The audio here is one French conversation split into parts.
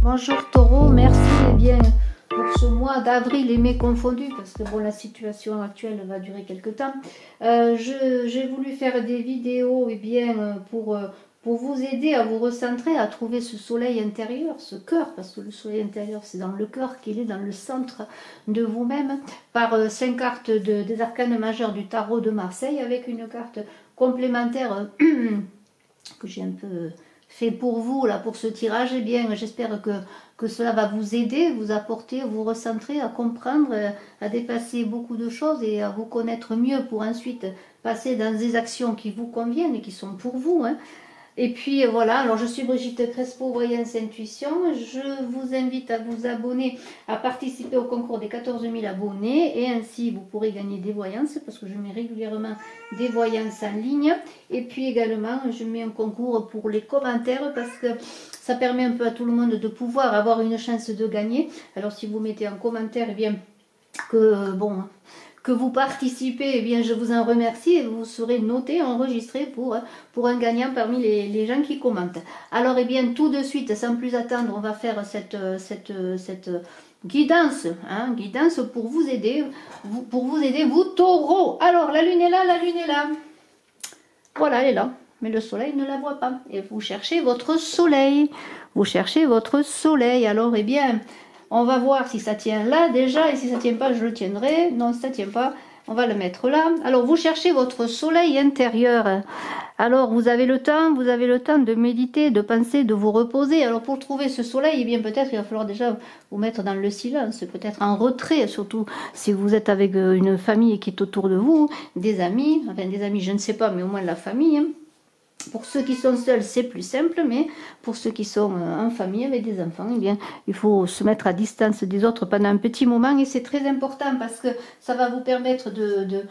Bonjour Taureau, merci bien pour ce mois d'avril et mai confondus, parce que bon, la situation actuelle va durer quelques temps. J'ai voulu faire des vidéos pour vous aider à vous recentrer, à trouver ce soleil intérieur, ce cœur, parce que le soleil intérieur c'est dans le cœur qu'il est, dans le centre de vous-même, par 5 cartes des arcanes majeurs du tarot de Marseille, avec une carte complémentaire que j'ai un peu fait pour vous, là, pour ce tirage. Eh bien, j'espère que cela va vous aider, vous apporter, vous recentrer, à comprendre, à dépasser beaucoup de choses et à vous connaître mieux pour ensuite passer dans des actions qui vous conviennent et qui sont pour vous, hein. Et puis voilà, alors je suis Brigitte Crespo, Voyance Intuition. Je vous invite à vous abonner, à participer au concours des 14 000 abonnés. Et ainsi, vous pourrez gagner des voyances, parce que je mets régulièrement des voyances en ligne. Et puis également, je mets un concours pour les commentaires, parce que ça permet un peu à tout le monde de pouvoir avoir une chance de gagner. Alors si vous mettez en commentaire, eh bien, que vous participez, eh bien, je vous en remercie et vous serez noté, enregistré pour un gagnant parmi les gens qui commentent. Alors, eh bien, tout de suite, sans plus attendre, on va faire cette guidance, hein, guidance pour vous aider, vous taureaux. Alors, la lune est là, la lune est là. Voilà, elle est là. Mais le soleil ne la voit pas. Et vous cherchez votre soleil. Vous cherchez votre soleil. Alors, eh bien, on va voir si ça tient là déjà, et si ça ne tient pas, je le tiendrai. Non, si ça ne tient pas, on va le mettre là. Alors, vous cherchez votre soleil intérieur. Alors, vous avez le temps de méditer, de penser, de vous reposer. Alors, pour trouver ce soleil, eh bien, peut-être il va falloir déjà vous mettre dans le silence, peut-être en retrait, surtout si vous êtes avec une famille qui est autour de vous, des amis, enfin des amis, je ne sais pas, mais au moins la famille, hein. Pour ceux qui sont seuls, c'est plus simple, mais pour ceux qui sont en famille avec des enfants, eh bien, il faut se mettre à distance des autres pendant un petit moment, et c'est très important parce que ça va vous permettre de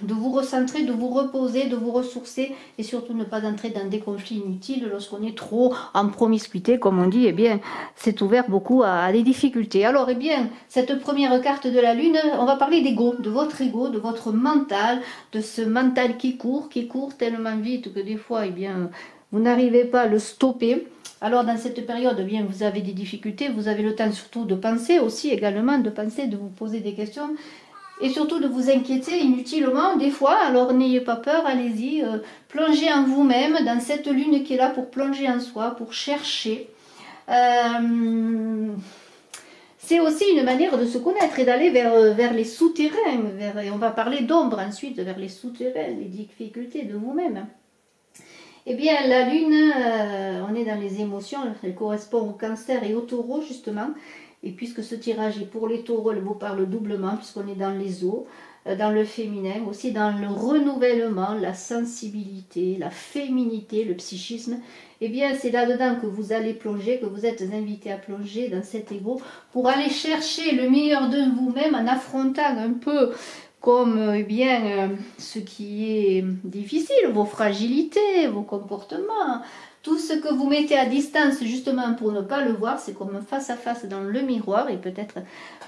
vous recentrer, de vous reposer, de vous ressourcer, et surtout ne pas entrer dans des conflits inutiles. Lorsqu'on est trop en promiscuité, comme on dit, eh bien, c'est ouvert beaucoup à des difficultés. Alors, eh bien, cette première carte de la lune, on va parler d'ego, de votre mental, de ce mental qui court tellement vite que des fois, eh bien, vous n'arrivez pas à le stopper. Alors, dans cette période, eh bien, vous avez des difficultés, vous avez le temps surtout de penser aussi, également, de penser, de vous poser des questions, et surtout de vous inquiéter inutilement des fois. Alors, n'ayez pas peur, allez-y, plongez en vous-même, dans cette lune qui est là pour plonger en soi, pour chercher. C'est aussi une manière de se connaître et d'aller vers les souterrains, et on va parler d'ombre ensuite, vers les souterrains, les difficultés de vous-même. Eh bien, la lune, on est dans les émotions, elle correspond au cancer et au taureau, justement. Et puisque ce tirage est pour les taureaux, elle vous parle doublement, puisqu'on est dans les eaux, dans le féminin, aussi dans le renouvellement, la sensibilité, la féminité, le psychisme. Eh bien, c'est là-dedans que vous allez plonger, que vous êtes invité à plonger dans cet ego, pour aller chercher le meilleur de vous-même en affrontant un peu comme eh bien, ce qui est difficile, vos fragilités, vos comportements, tout ce que vous mettez à distance justement pour ne pas le voir. C'est comme face à face dans le miroir, et peut-être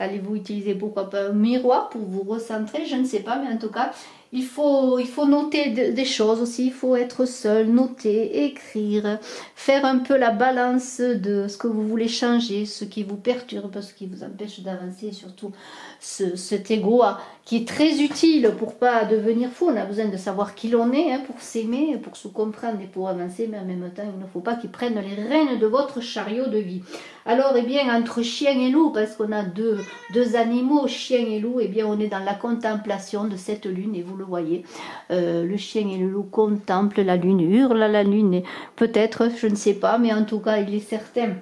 allez-vous utiliser pourquoi pas un miroir pour vous recentrer, je ne sais pas, mais en tout cas il faut noter des choses aussi, il faut être seul, noter, écrire, faire un peu la balance de ce que vous voulez changer, ce qui vous perturbe, ce qui vous empêche d'avancer, surtout cet ego qui est très utile pour pas devenir fou. On a besoin de savoir qui l'on est, hein, pour s'aimer, pour se comprendre et pour avancer, mais en même temps il ne faut pas qu'il prenne les rênes de votre chariot de vie. Alors, eh bien, entre chien et loup, parce qu'on a deux animaux, chien et loup, eh bien, on est dans la contemplation de cette lune, et vous le voyez, le chien et le loup contemplent la lune, hurlent à la lune, peut-être, je ne sais pas, mais en tout cas, il est certain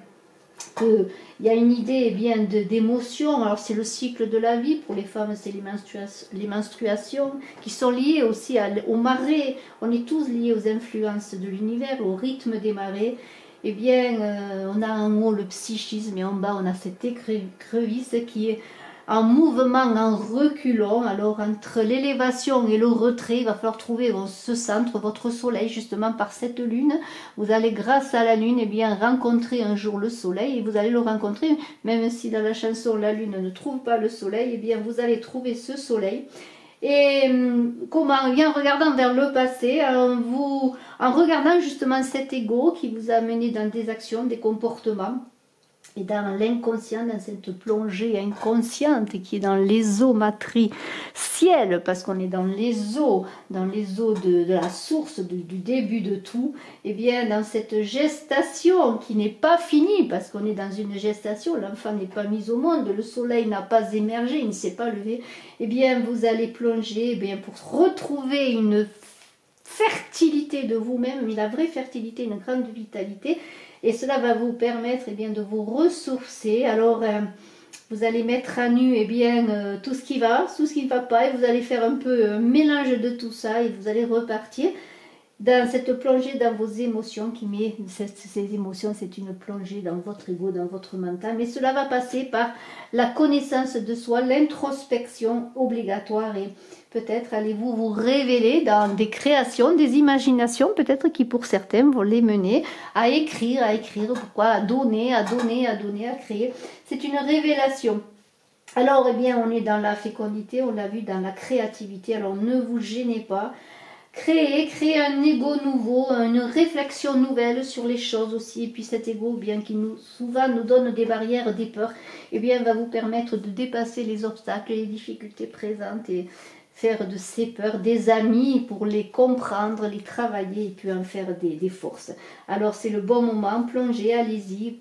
qu'il y a une idée, eh bien, d'émotion. Alors, c'est le cycle de la vie, pour les femmes, c'est les menstruations, qui sont liées aussi aux marées. On est tous liés aux influences de l'univers, au rythme des marées. Eh bien, on a en haut le psychisme, et en bas, on a cette écrevisse qui est en mouvement, en reculant. Alors, entre l'élévation et le retrait, il va falloir trouver ce centre, votre soleil, justement par cette lune. Vous allez, grâce à la lune, eh bien, rencontrer un jour le soleil, et vous allez le rencontrer, même si dans la chanson, la lune ne trouve pas le soleil, eh bien, vous allez trouver ce soleil. Et comment? Eh bien, en regardant vers le passé, en regardant justement cet ego qui vous a mené dans des actions, des comportements, et dans l'inconscient, dans cette plongée inconsciente qui est dans les eaux matricielles, parce qu'on est dans les eaux de la source, du début de tout, et bien dans cette gestation qui n'est pas finie, parce qu'on est dans une gestation, l'enfant n'est pas mis au monde, le soleil n'a pas émergé, il ne s'est pas levé, et bien vous allez plonger eh bien, pour retrouver une fertilité de vous-même, mais la vraie fertilité, une grande vitalité. Et cela va vous permettre eh bien, de vous ressourcer. Alors, vous allez mettre à nu eh bien, tout ce qui va, tout ce qui ne va pas. Et vous allez faire un peu un mélange de tout ça. Et vous allez repartir dans cette plongée dans vos émotions. Qui met ces émotions, c'est une plongée dans votre ego, dans votre mental. Mais cela va passer par la connaissance de soi, l'introspection obligatoire. Et peut-être allez-vous vous révéler dans des créations, des imaginations, peut-être qui pour certains vont les mener à écrire, pourquoi, à donner, à créer. C'est une révélation. Alors, eh bien, on est dans la fécondité, on l'a vu, dans la créativité. Alors, ne vous gênez pas. Créer un ego nouveau, une réflexion nouvelle sur les choses aussi. Et puis cet ego, bien qu'il souvent nous donne des barrières, des peurs, eh bien, va vous permettre de dépasser les obstacles, les difficultés présentes et faire de ces peurs des amis pour les comprendre, les travailler et puis en faire des forces. Alors c'est le bon moment, plongez, allez-y,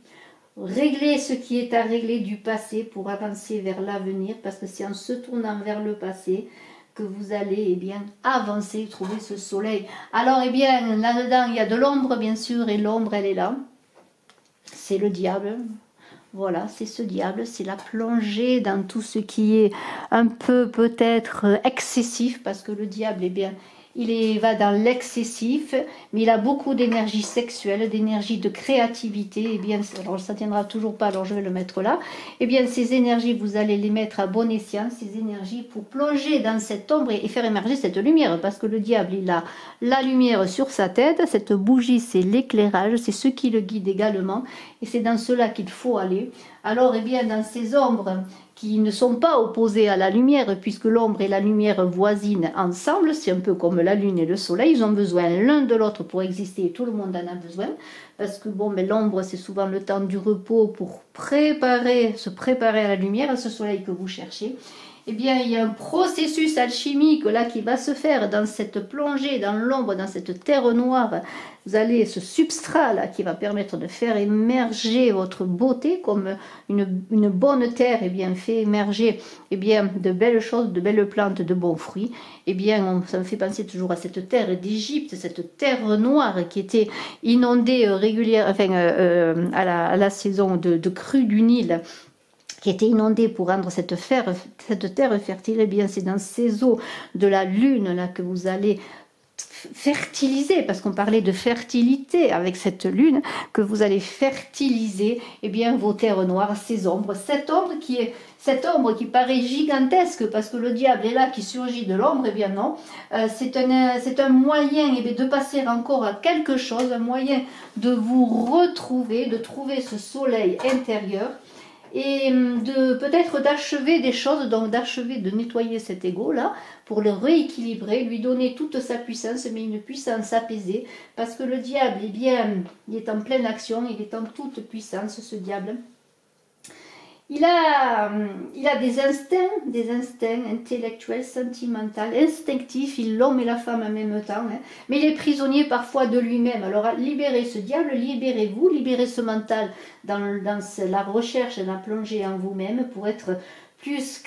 réglez ce qui est à régler du passé pour avancer vers l'avenir, parce que c'est en se tournant vers le passé que vous allez eh bien, avancer, trouver ce soleil. Alors eh bien là-dedans il y a de l'ombre bien sûr, et l'ombre elle est là, c'est le diable. Voilà, c'est ce diable, c'est la plongée dans tout ce qui est un peu peut-être excessif, parce que le diable, eh bien, va dans l'excessif, mais il a beaucoup d'énergie sexuelle, d'énergie de créativité. Eh bien, alors ça ne tiendra toujours pas, alors je vais le mettre là. Eh bien, ces énergies, vous allez les mettre à bon escient, ces énergies pour plonger dans cette ombre et faire émerger cette lumière, parce que le diable, il a la lumière sur sa tête, cette bougie, c'est l'éclairage, c'est ce qui le guide également, et c'est dans cela qu'il faut aller. Alors, eh bien, dans ces ombres qui ne sont pas opposées à la lumière, puisque l'ombre et la lumière voisinent ensemble, c'est un peu comme la lune et le soleil, ils ont besoin l'un de l'autre pour exister, et tout le monde en a besoin, parce que bon, mais l'ombre, c'est souvent le temps du repos pour se préparer à la lumière, à ce soleil que vous cherchez. Eh bien, il y a un processus alchimique là qui va se faire dans cette plongée, dans l'ombre, dans cette terre noire. Vous allez ce substrat là qui va permettre de faire émerger votre beauté comme une bonne terre, eh bien, fait émerger eh bien, de belles choses, de belles plantes, de bons fruits. Eh bien, ça me fait penser toujours à cette terre d'Égypte, cette terre noire qui était inondée régulièrement, enfin, à la saison de crue du Nil, qui était inondée pour rendre cette terre fertile. Eh bien, c'est dans ces eaux de la lune là que vous allez fertiliser, parce qu'on parlait de fertilité avec cette lune, que vous allez fertiliser eh bien, vos terres noires, ces ombres, cette ombre qui paraît gigantesque parce que le diable est là qui surgit de l'ombre. Eh bien non, c'est un moyen eh bien, de passer encore à quelque chose, un moyen de vous retrouver, de trouver ce soleil intérieur, et de peut-être d'achever des choses, donc d'achever de nettoyer cet ego là pour le rééquilibrer, lui donner toute sa puissance, mais une puissance apaisée, parce que le diable, eh bien, il est en pleine action, il est en toute puissance, ce diable. Il a des instincts intellectuels, sentimentaux, instinctifs, l'homme et la femme en même temps, hein, mais il est prisonnier parfois de lui-même. Alors libérez ce diable, libérez-vous, libérez ce mental dans la recherche, dans la plongée en vous-même pour être plus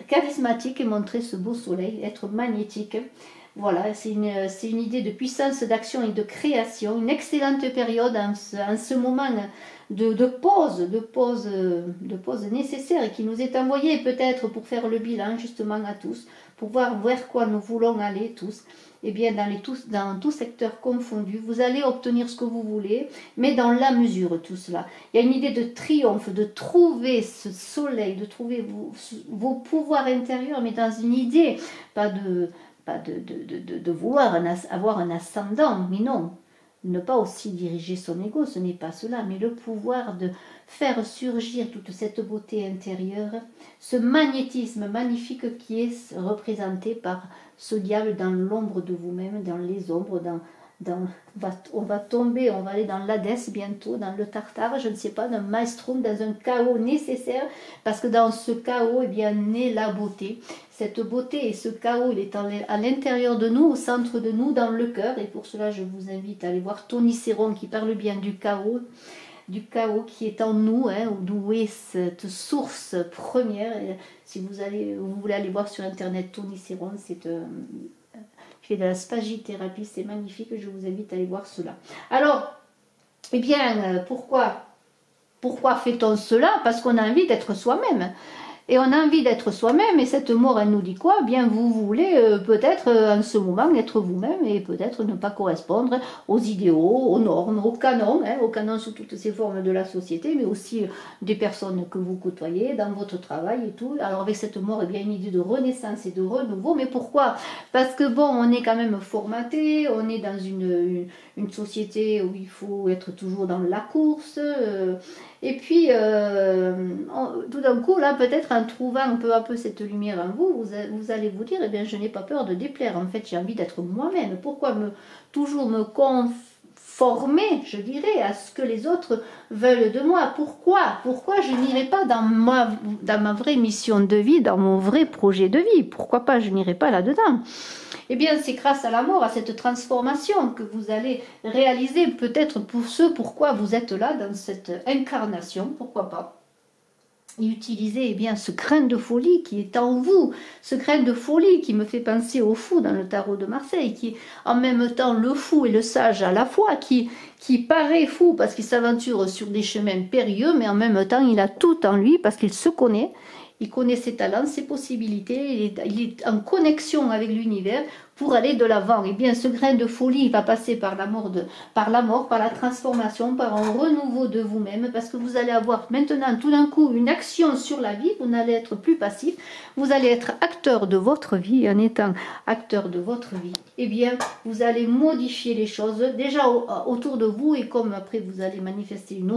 charismatique et montrer ce beau soleil, être magnétique. Voilà, c'est une idée de puissance d'action et de création, une excellente période en ce moment de pause nécessaire et qui nous est envoyée peut-être pour faire le bilan justement à tous, pour voir vers quoi nous voulons aller tous. Eh bien, dans tout secteur confondu, vous allez obtenir ce que vous voulez, mais dans la mesure, tout cela. Il y a une idée de triomphe, de trouver ce soleil, de trouver vos pouvoirs intérieurs, mais dans une idée, pas de vouloir avoir un ascendant, mais non. Ne pas aussi diriger son ego, ce n'est pas cela, mais le pouvoir de faire surgir toute cette beauté intérieure, ce magnétisme magnifique qui est représenté par ce diable dans l'ombre de vous-même, dans les ombres, on va tomber, on va aller dans l'Hadès bientôt, dans le Tartare, je ne sais pas, dans Maelstrom, dans un chaos nécessaire, parce que dans ce chaos, eh bien, naît la beauté. Cette beauté et ce chaos, il est à l'intérieur de nous, au centre de nous, dans le cœur, et pour cela, je vous invite à aller voir Tony Chéron qui parle bien du chaos qui est en nous, hein, d'où est cette source première. Et si vous voulez aller voir sur internet Tony Chéron, c'est fait de la spagithérapie, c'est magnifique, je vous invite à aller voir cela. Alors, eh bien, pourquoi fait-on cela? Parce qu'on a envie d'être soi-même. Et on a envie d'être soi-même, et cette mort, elle nous dit quoi? Bien, vous voulez peut-être en ce moment être vous-même, et peut-être ne pas correspondre aux idéaux, aux normes, aux canons sous toutes ces formes de la société, mais aussi des personnes que vous côtoyez dans votre travail et tout. Alors avec cette mort, il y a une idée de renaissance et de renouveau, mais pourquoi? Parce que bon, on est quand même formaté, on est dans une société où il faut être toujours dans la course, et puis, tout d'un coup, là, peut-être en trouvant peu à peu cette lumière en vous, vous allez vous dire, eh bien, je n'ai pas peur de déplaire. En fait, j'ai envie d'être moi-même. Pourquoi toujours me conformer, je dirais, à ce que les autres veulent de moi? Pourquoi je n'irai pas dans ma vraie mission de vie, dans mon vrai projet de vie? Pourquoi pas je n'irai pas là-dedans? Eh bien, c'est grâce à la mort, à cette transformation que vous allez réaliser peut-être pour pourquoi vous êtes là dans cette incarnation, pourquoi pas. Et utiliser eh bien, ce grain de folie qui est en vous, ce grain de folie qui me fait penser au fou dans le tarot de Marseille, qui est en même temps le fou et le sage à la fois, qui paraît fou parce qu'il s'aventure sur des chemins périlleux, mais en même temps il a tout en lui parce qu'il se connaît. Il connaît ses talents, ses possibilités, il est en connexion avec l'univers pour aller de l'avant. Et bien, ce grain de folie va passer par la mort, par la transformation, par un renouveau de vous-même, parce que vous allez avoir maintenant tout d'un coup une action sur la vie, vous n'allez être plus passif, vous allez être acteur de votre vie, et en étant acteur de votre vie, eh bien, vous allez modifier les choses déjà autour de vous, et comme après vous allez manifester une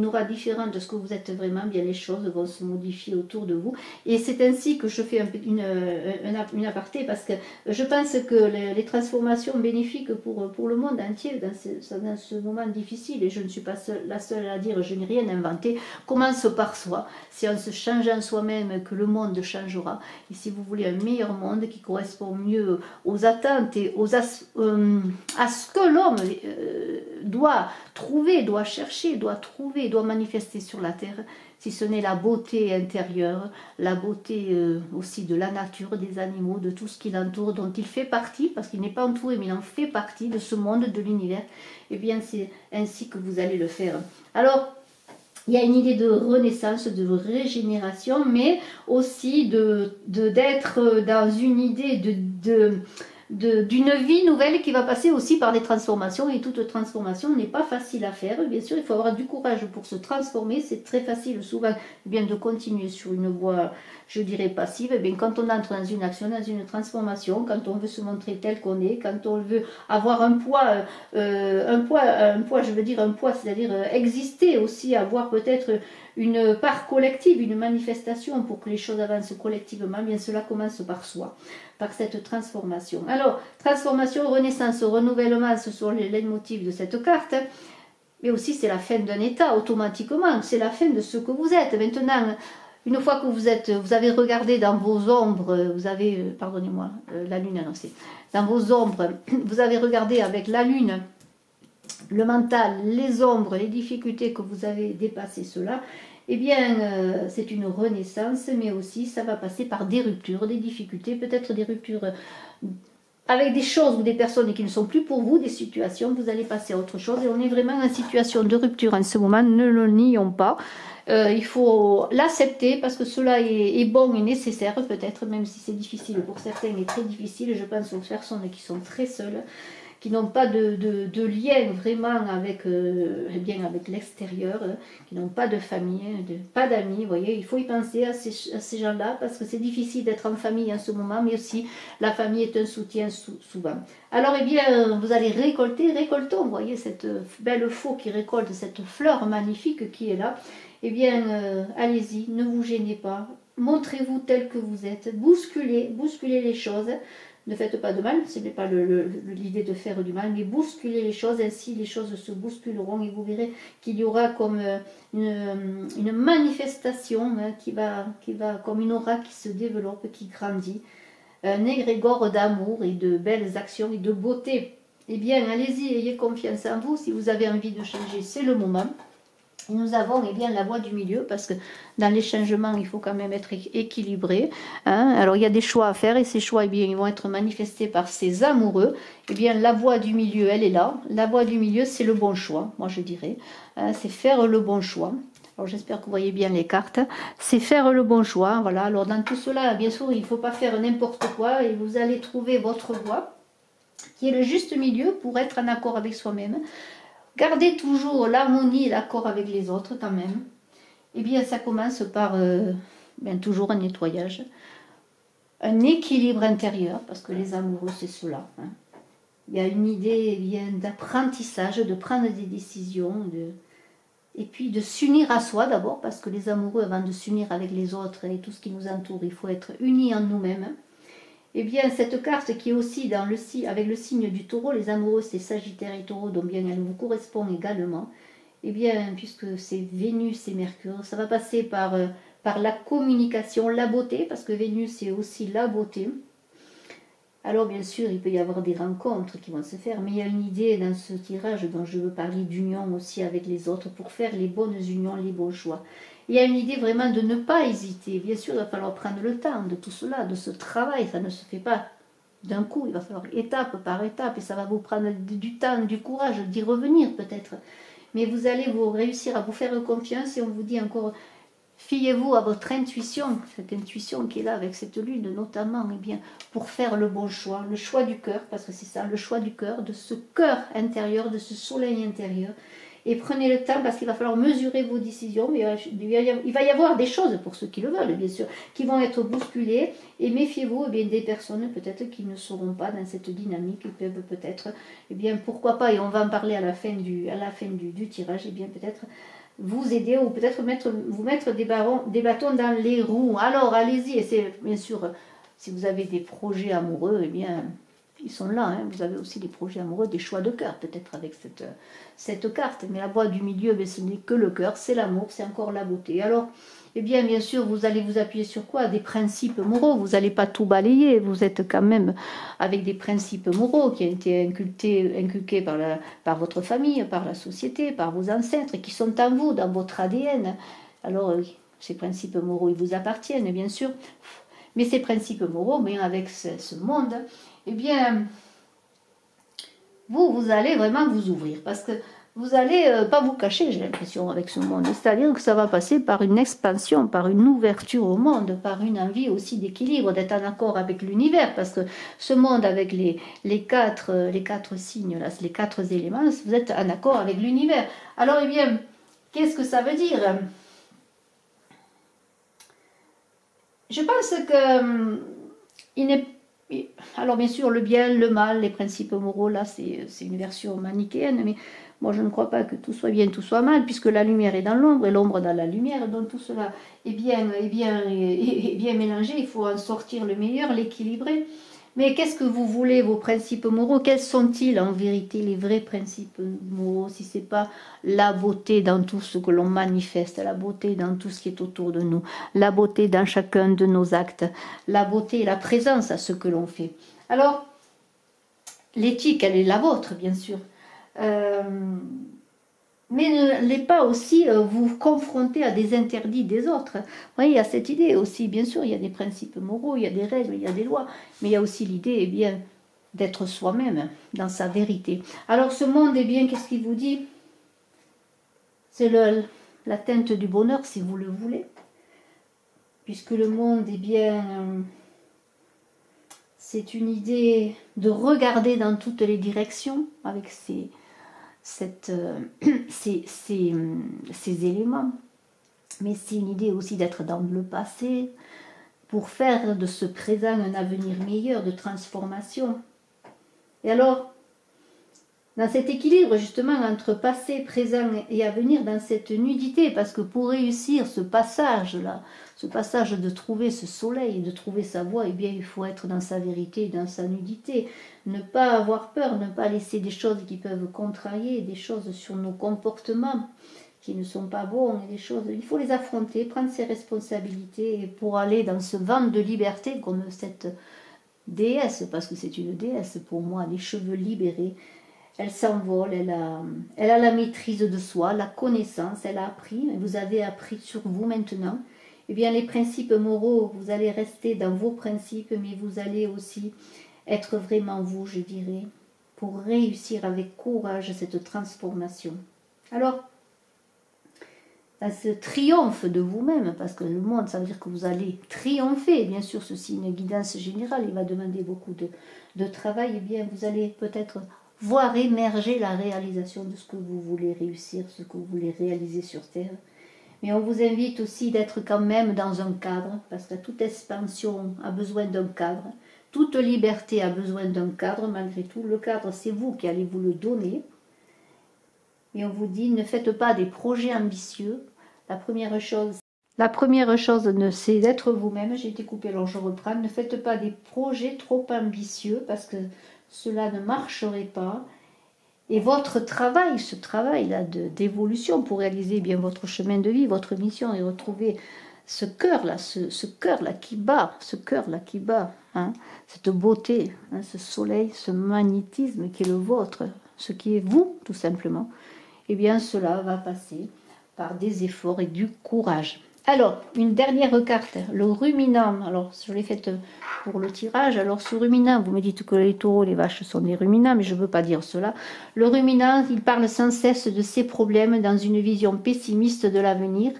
aura différente de ce que vous êtes vraiment, bien les choses vont se modifier autour de vous. Et c'est ainsi que je fais une aparté, parce que je pense que les transformations bénéfiques pour le monde entier dans ce moment difficile, et je ne suis pas la seule à dire, je n'ai rien inventé, commence par soi. C'est en se changeant soi-même que le monde changera. Et si vous voulez un meilleur monde qui correspond mieux aux attentes et à ce que l'homme doit trouver, doit chercher, doit manifester sur la terre, si ce n'est la beauté intérieure, la beauté aussi de la nature, des animaux, de tout ce qui l'entoure, dont il fait partie, parce qu'il n'est pas entouré, mais il en fait partie de ce monde, de l'univers, et bien c'est ainsi que vous allez le faire. Alors, il y a une idée de renaissance, de régénération, mais aussi d'être dans une idée d'une vie nouvelle qui va passer aussi par des transformations, et toute transformation n'est pas facile à faire. Bien sûr, il faut avoir du courage pour se transformer. C'est très facile souvent bien de continuer sur une voie, je dirais, passive. Et bien, quand on entre dans une action, dans une transformation, quand on veut se montrer tel qu'on est, quand on veut avoir un poids, je veux dire un poids, c'est-à-dire exister aussi, avoir peut-être une part collective, une manifestation pour que les choses avancent collectivement, bien cela commence par soi, par cette transformation. Alors, transformation, renaissance, renouvellement, ce sont les leitmotifs de cette carte, mais aussi c'est la fin d'un état automatiquement, c'est la fin de ce que vous êtes. Maintenant, une fois que vous avez regardé dans vos ombres, vous avez, pardonnez-moi, la lune annoncée, dans vos ombres, vous avez regardé avec la lune, le mental, les ombres, les difficultés que vous avez dépassé cela, eh bien, c'est une renaissance, mais aussi ça va passer par des ruptures, des difficultés, peut-être des ruptures avec des choses ou des personnes qui ne sont plus pour vous, des situations, vous allez passer à autre chose, et on est vraiment en situation de rupture en ce moment, ne le nions pas. Il faut l'accepter parce que cela est bon et nécessaire, peut-être, même si c'est difficile pour certains et très difficile. Je pense aux personnes qui sont très seules, qui n'ont pas de lien vraiment avec, avec l'extérieur, qui n'ont pas de famille, pas d'amis. Vous voyez, il faut y penser à ces gens-là, parce que c'est difficile d'être en famille en ce moment, mais aussi la famille est un soutien souvent. Alors, eh bien, vous allez récoltons, vous voyez, cette belle faux qui récolte cette fleur magnifique qui est là. Eh bien, allez-y, ne vous gênez pas, montrez-vous tel que vous êtes, bousculez les choses. Ne faites pas de mal, ce n'est pas l'idée de faire du mal, mais bousculez les choses, ainsi les choses se bousculeront et vous verrez qu'il y aura comme une manifestation hein, qui va, comme une aura qui se développe, qui grandit, un égrégore d'amour et de belles actions et de beauté. Eh bien, allez-y, ayez confiance en vous, si vous avez envie de changer, c'est le moment. Et nous avons eh bien, la voie du milieu, parce que dans les changements, il faut quand même être équilibré. Hein. Alors, il y a des choix à faire, et ces choix, eh bien, ils vont être manifestés par ces amoureux. Eh bien, la voie du milieu, elle est là. La voie du milieu, c'est le bon choix, moi je dirais. Hein, c'est faire le bon choix. Alors, j'espère que vous voyez bien les cartes. C'est faire le bon choix, voilà. Alors, dans tout cela, bien sûr, il ne faut pas faire n'importe quoi, et vous allez trouver votre voie, qui est le juste milieu pour être en accord avec soi-même. Gardez toujours l'harmonie et l'accord avec les autres quand même. Eh bien, ça commence par toujours un nettoyage, un équilibre intérieur, parce que les amoureux, c'est cela. Hein. Il y a une idée eh bien d'apprentissage, de prendre des décisions, et puis de s'unir à soi d'abord, parce que les amoureux, avant de s'unir avec les autres et tout ce qui nous entoure, il faut être unis en nous-mêmes. Eh bien, cette carte qui est aussi dans avec le signe du taureau, les amoureux, c'est Sagittaire et Taureau, donc bien elle vous correspond également. Eh bien, puisque c'est Vénus et Mercure, ça va passer par la communication, la beauté, parce que Vénus, c'est aussi la beauté. Alors, bien sûr, il peut y avoir des rencontres qui vont se faire, mais il y a une idée dans ce tirage dont je veux parler d'union aussi avec les autres, pour faire les bonnes unions, les bons choix. Il y a une idée vraiment de ne pas hésiter. Bien sûr, il va falloir prendre le temps de tout cela, de ce travail. Ça ne se fait pas d'un coup. Il va falloir étape par étape. Et ça va vous prendre du temps, du courage d'y revenir peut-être. Mais vous allez réussir à vous faire confiance. Et on vous dit encore, fiez-vous à votre intuition. Cette intuition qui est là avec cette lune notamment. Eh bien, pour faire le bon choix. Le choix du cœur, parce que c'est ça, le choix du cœur. De ce cœur intérieur, de ce soleil intérieur. Et prenez le temps parce qu'il va falloir mesurer vos décisions. Mais il va y avoir des choses, pour ceux qui le veulent, bien sûr, qui vont être bousculées. Et méfiez-vous eh bien, des personnes peut-être qui ne seront pas dans cette dynamique. Ils peuvent peut-être, eh bien, pourquoi pas, et on va en parler à la fin du tirage, eh bien, peut-être vous aider ou peut-être vous mettre des bâtons dans les roues. Alors, allez-y. Et c'est bien sûr, si vous avez des projets amoureux, eh bien... Ils sont là, hein. Vous avez aussi des projets amoureux, des choix de cœur, peut-être avec cette carte. Mais la voie du milieu, ben, ce n'est que le cœur, c'est l'amour, c'est encore la beauté. Alors, eh bien sûr, vous allez vous appuyer sur quoi? Des principes moraux. Vous n'allez pas tout balayer. Vous êtes quand même avec des principes moraux qui ont été inculqués par votre famille, par la société, par vos ancêtres, qui sont en vous, dans votre ADN. Alors, ces principes moraux, ils vous appartiennent, bien sûr. Mais ces principes moraux, mais avec ce monde... Eh bien, vous allez vraiment vous ouvrir, parce que vous n'allez pas vous cacher, j'ai l'impression, avec ce monde. C'est-à-dire que ça va passer par une expansion, par une ouverture au monde, par une envie aussi d'équilibre, d'être en accord avec l'univers, parce que ce monde, avec les quatre signes, là, les 4 éléments, vous êtes en accord avec l'univers. Alors, eh bien, qu'est-ce que ça veut dire? Je pense que il n'est alors bien sûr, le bien, le mal, les principes moraux, là c'est une version manichéenne, mais moi je ne crois pas que tout soit bien, tout soit mal, puisque la lumière est dans l'ombre et l'ombre dans la lumière, donc tout cela est bien mélangé, il faut en sortir le meilleur, l'équilibrer. Mais qu'est-ce que vous voulez, vos principes moraux? Quels sont-ils en vérité, les vrais principes moraux, si ce n'est pas la beauté dans tout ce que l'on manifeste, la beauté dans tout ce qui est autour de nous, la beauté dans chacun de nos actes, la beauté et la présence à ce que l'on fait. Alors, l'éthique, elle est la vôtre, bien sûr. Mais ne l'est pas aussi vous confronter à des interdits des autres. Vous voyez, il y a cette idée aussi, bien sûr, il y a des principes moraux, il y a des règles, il y a des lois, mais il y a aussi l'idée, eh bien, d'être soi-même dans sa vérité. Alors ce monde, eh bien, qu'est-ce qu'il vous dit? C'est l'atteinte du bonheur, si vous le voulez, puisque le monde, eh bien, c'est une idée de regarder dans toutes les directions avec ces éléments, mais c'est une idée aussi d'être dans le passé pour faire de ce présent un avenir meilleur, de transformation. Et alors, dans cet équilibre justement entre passé, présent et avenir, dans cette nudité, parce que pour réussir ce passage-là, ce passage de trouver ce soleil, de trouver sa voie, eh bien il faut être dans sa vérité, dans sa nudité, ne pas avoir peur, ne pas laisser des choses qui peuvent contrarier, des choses sur nos comportements qui ne sont pas bons, et des choses, il faut les affronter, prendre ses responsabilités pour aller dans ce vent de liberté comme cette déesse, parce que c'est une déesse pour moi, les cheveux libérés. Elle s'envole, elle a la maîtrise de soi, la connaissance, elle a appris, vous avez appris sur vous maintenant. Eh bien, les principes moraux, vous allez rester dans vos principes, mais vous allez aussi être vraiment vous, je dirais, pour réussir avec courage cette transformation. Alors, dans ce triomphe de vous-même, parce que le monde, ça veut dire que vous allez triompher, bien sûr, ceci est une guidance générale, il va demander beaucoup de travail, eh bien, vous allez peut-être voir émerger la réalisation de ce que vous voulez réussir, ce que vous voulez réaliser sur Terre. Mais on vous invite aussi d'être quand même dans un cadre, parce que toute expansion a besoin d'un cadre, toute liberté a besoin d'un cadre, malgré tout. Le cadre, c'est vous qui allez vous le donner. Et on vous dit, ne faites pas des projets ambitieux. La première chose, c'est d'être vous-même. J'ai été coupée, alors je reprends. Ne faites pas des projets trop ambitieux, parce que cela ne marcherait pas. Et votre travail, ce travail-là d'évolution pour réaliser bien votre chemin de vie, votre mission, et retrouver ce cœur-là, ce cœur-là qui bat, hein, cette beauté, hein, ce soleil, ce magnétisme qui est le vôtre, ce qui est vous, tout simplement, eh bien cela va passer par des efforts et du courage. Alors, une dernière carte, le ruminant. Alors, je l'ai faite pour le tirage. Alors, ce ruminant, vous me dites que les taureaux, les vaches sont des ruminants, mais je ne veux pas dire cela. Le ruminant, il parle sans cesse de ses problèmes dans une vision pessimiste de l'avenir,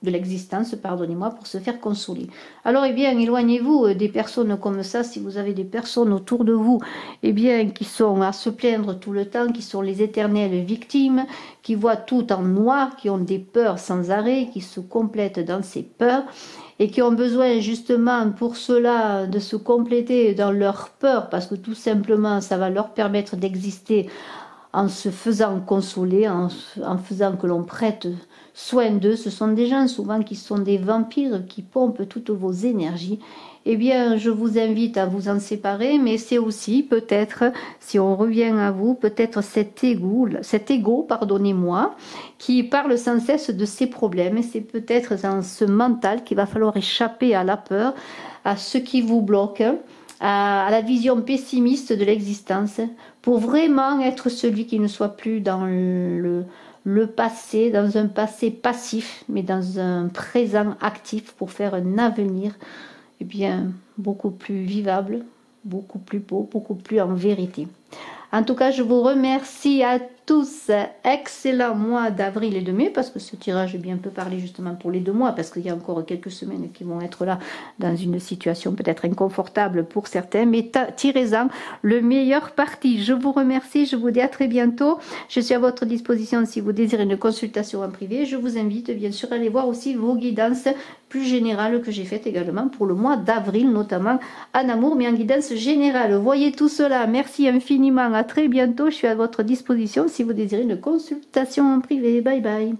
de l'existence, pardonnez-moi, pour se faire consoler. Alors, eh bien, éloignez-vous des personnes comme ça. Si vous avez des personnes autour de vous, eh bien, qui sont à se plaindre tout le temps, qui sont les éternelles victimes, qui voient tout en noir, qui ont des peurs sans arrêt, qui se complètent dans ces peurs, et qui ont besoin justement pour cela de se compléter dans leurs peurs, parce que tout simplement, ça va leur permettre d'exister en se faisant consoler, en faisant que l'on prête soin d'eux. Ce sont des gens souvent qui sont des vampires, qui pompent toutes vos énergies. Eh bien, je vous invite à vous en séparer, mais c'est aussi peut-être, si on revient à vous, peut-être cet ego, pardonnez-moi, qui parle sans cesse de ses problèmes. Et c'est peut-être dans ce mental qu'il va falloir échapper à la peur, à ce qui vous bloque, à la vision pessimiste de l'existence, pour vraiment être celui qui ne soit plus dans le passé, dans un passé passif, mais dans un présent actif pour faire un avenir eh bien, beaucoup plus vivable, beaucoup plus beau, beaucoup plus en vérité. En tout cas, je vous remercie à tous. Excellent mois d'avril et de mai, parce que ce tirage est bien peu parlé justement pour les 2 mois, parce qu'il y a encore quelques semaines qui vont être là dans une situation peut-être inconfortable pour certains, mais tirez-en le meilleur parti. Je vous remercie, je vous dis à très bientôt. Je suis à votre disposition si vous désirez une consultation en privé. Je vous invite bien sûr à aller voir aussi vos guidances plus générales que j'ai faites également pour le mois d'avril, notamment en amour, mais en guidance générale. Voyez tout cela. Merci infiniment. À très bientôt. Je suis à votre disposition si vous désirez une consultation en privé. Bye bye.